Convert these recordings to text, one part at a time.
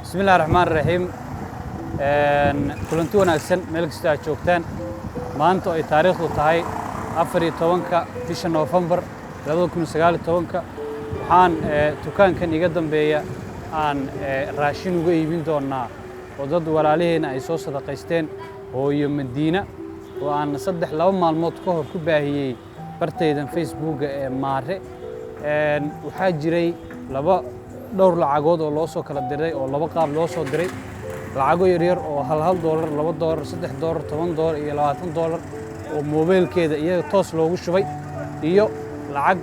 بسم الله الرحمن الرحيم كلنتو wanaagsan meel kasta aad joogtaan maanta ay taariikhdu tahay 14 bisha November 2019 waxaan dukaankan iga dambeeya aan raashin uga iibin doonaa oo dad walaalihiina ay soo sadaqaysteen hooyo Madiina oo aan 3 maalmood ka hor ku baahiyay bartaydan Facebook ee Maare waxaa jiray dhowr lacagood oo loo soo kala diray oo laba qaab loo soo diray lacago yar yar oo $1 $2 $3 $10 iyo $20 oo mobilkeeda iyaga toos loogu shubay iyo lacag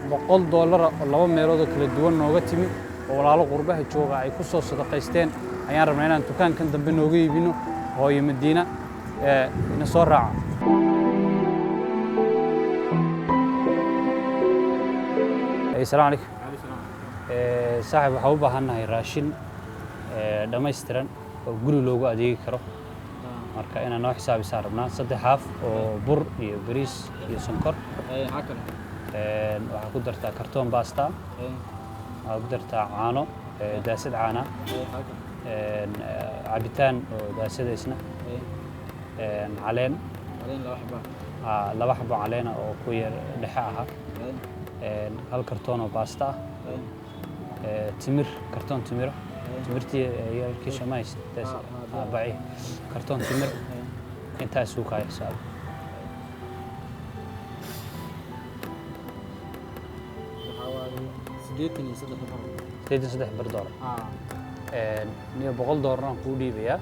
$100 oo laba meelood oo kala duwan nooga timi oo walaalo qurbaha jooga ay ku soo sadaqaysteen ayaan rabnaa inaan dukaankan dambe nooga iibino hooyo Madiina ina soo raaca السلام عليكم صاحب waxaa u baahanahay raashin dhameystiran oo guri loogu adeegi karo marka inaan noo xisaabisaan rabnaa 3 haaf oo bur iyo bariis iyo sonkor waxaa ku dartaa kartoon basta waxaa ku dartaa caano daasad caana cabitaan oo daasada isna caleen laba xabo caleen oo ku yar dhexe aha hal kartoon oo basta timir kartoon timiro timirtii yarkii shamays baaci kartoon timir inta suuqa ay xisaab $83 niyo $100 aan ku dhiibaya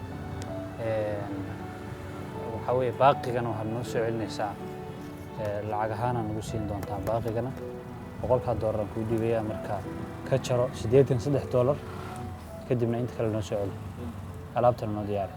waxa weeye baaqigana waxaad noo soo celinaysaa lacag ahaan nagu siin doontaa baaqigana $100 aan ku dhiibaya marka ka jaro $83 kadibna inta kale noo soo celi alaabtana noo diyaar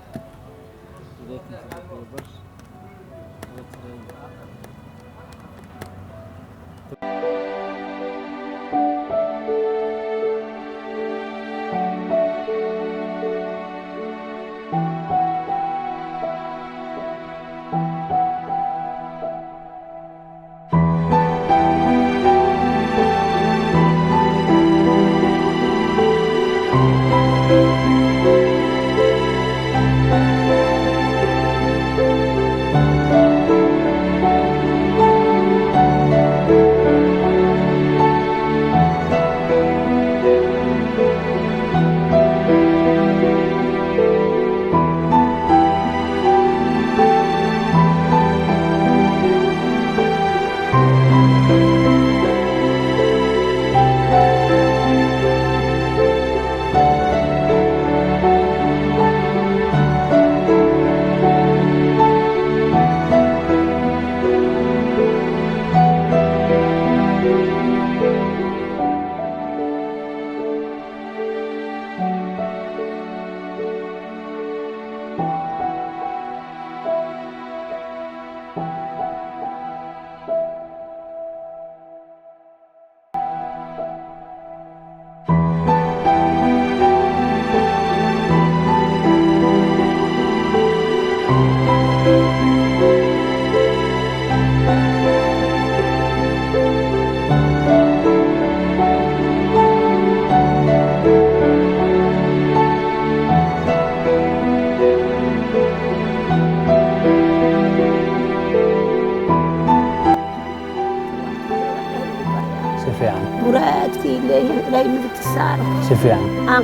مرادكي إلهي ملك السار سفيان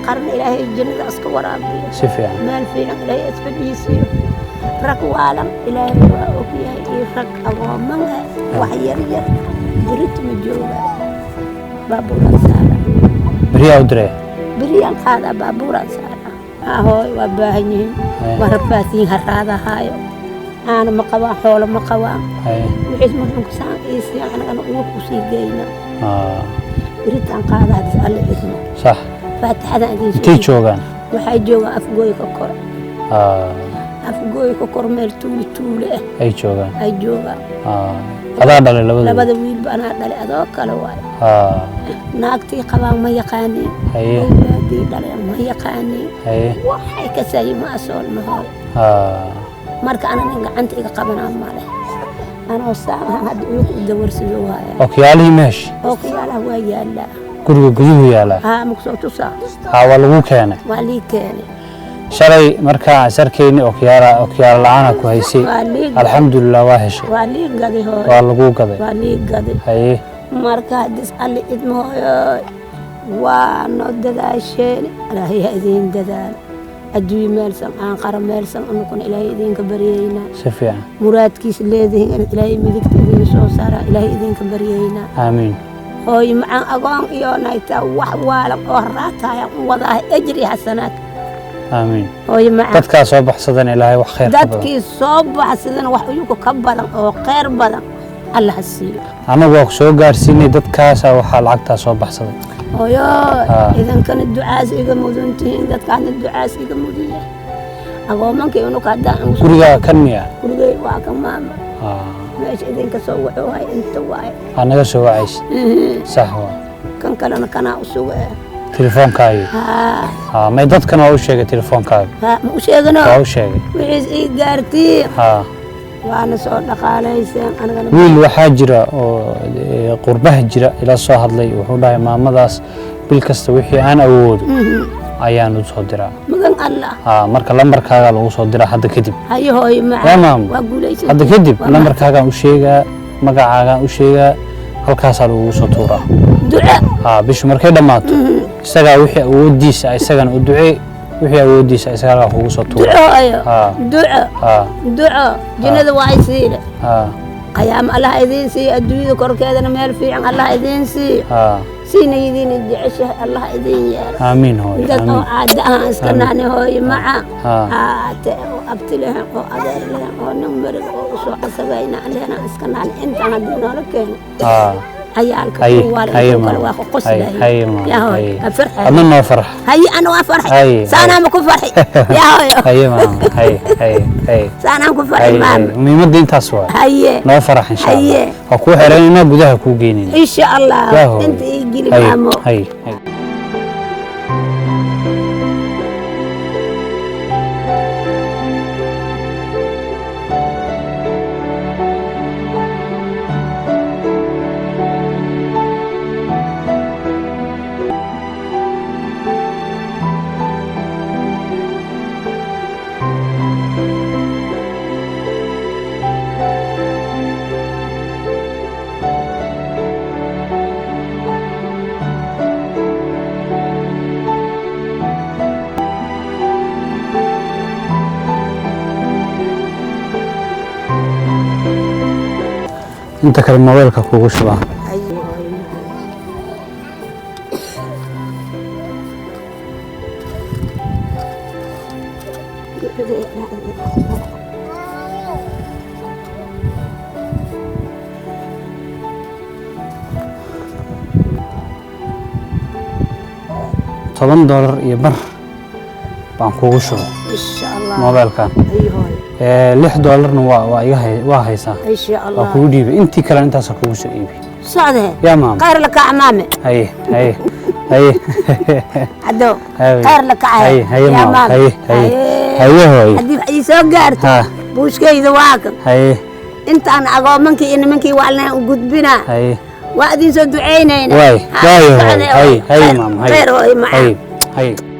قرن إلهي الجنة أسك ورابي سفيان مال فينا إلهي أسفل يسير رك وعالم إلهي وأوكيه رك أوامنها وحيرير بريت مجوبة بابورا سارة بريا ودري بريا هذا بابورا سارة هاي وباهني ورفاسين هذا هاي أنا مقوا حول مقوا وحيد مرهم كسان إيسي أنا أقول كسيجينا بريت عن قاعدة تسأل اسمه صح فاتح هذا تي جوغان waxay joogaan afgooy ka kor afgooy ka kor meel tuule ay joogaan adaa dhalay labada wiil baan dhalay adoo kale waay naagtii qabaan ma yaqaaniin haydii dhalay ma yaqaaniin waxay ka sayma asool ma hor marka ana gacanta iga qabanaa male أنا وصاحب هاد يدور سلوها. أوكيالي ماشي. أوكيالها ويالا. guriga guduhu yaala ها مكسوتو صار ها waa lagu keenay والي كاني shalay markaa sarkeeni okyaal la'aan ku haysay alxamdulillah waa heshay والي قدي هو waa lagu gaday والي قدي haye marka dis ali idmo waa dadaasheen ilaahay idin dadaal adduun meelsan aan qaran meelsan anukun ilaahay idinka bariyayna si fiican muraadkiis leedahay ilaahay midigta idin soo saara ilaahay idinka bariyayna amiin hooy macaan agoon iyo naayta wax waala oo raataya wada ajri xasanaat amiin hooy macaan dadka soo baxsadan ilaahay wax khayr badan dadkii soo baxsadan wax uyuku ka badan oo khayr badan Allah siiyo anagu waa soo gaarsiinay dadkaas waxa lacagta soo baxsaday hooyo idan kan ducaas iga muduntiin dadkaan ducaas iga mudiya agoomankii uu ka daan guriga kan miya guriga waa ka maama meesh idin ka soo waay inta waay anaga soo wacays sax waa kan kalena kana u soo waay telefonkaaga ma dadkan waa u sheegay telefonkaaga ma u sheegano waa u sheegay wixii ii gaartii waana soo dhaqaaleyseen anagana wiil waxaa jira oo qurbaha jira ila soo hadlay wuxuu dhahay maamadaas bil kasta wixii aan awoodo ayaan u soo diraa magan Allah marka lambarkaaga lagu soo diraa hadda kadib hayo hooy macaan waa guuleysay hadda kadib lambarkaaga u sheegaa magacaaga u sheegaa halkaas lagu soo tuuraa duca bishu markay dhamaato isaga wixii awoodiisa isagana u ducee wixii awoodiisa isaga kugu soo tuuraa duca jinada waa isiile qayaam Allah idin siiyo adduunyada korkeedana meel fiican Allah idin siiyo سين يدين الجعشة الله يدين يا آمين هوي آمين عادها اسكناني هوي معه أبتلهم وأدير لهم ونمبر وشو عصبينا علينا اسكناني أنت عندنا لكن عيالك والدك واخو قصدي يا هوي فرح أنا فرح هي أنا وافرح سانا مكو فرحي يا هوي هي ماما هي سانا مكو فرحي ماما ميمدين تاسوا هي نو فرح إن شاء الله أكو حرينا بدها كو جينين إن شاء الله أنت يجي لي ماما هي أنت كلام موبايلك كوكو شبه $10 يبر بانكوكو شبه إن شاء الله موبايل كان $6 waa haysaa إن شاء الله kugu dhiibay intii kale intaas kugu soo iibi صعده يا ماما خير لك أمامي هي عدو خير لك هي ماما هي هدي يسوق قارت بوش كيد واكم انت انا اقومنك ان منك وعلنا وقدبنا وادين سو دعينا هي ماما خير هي معاك هي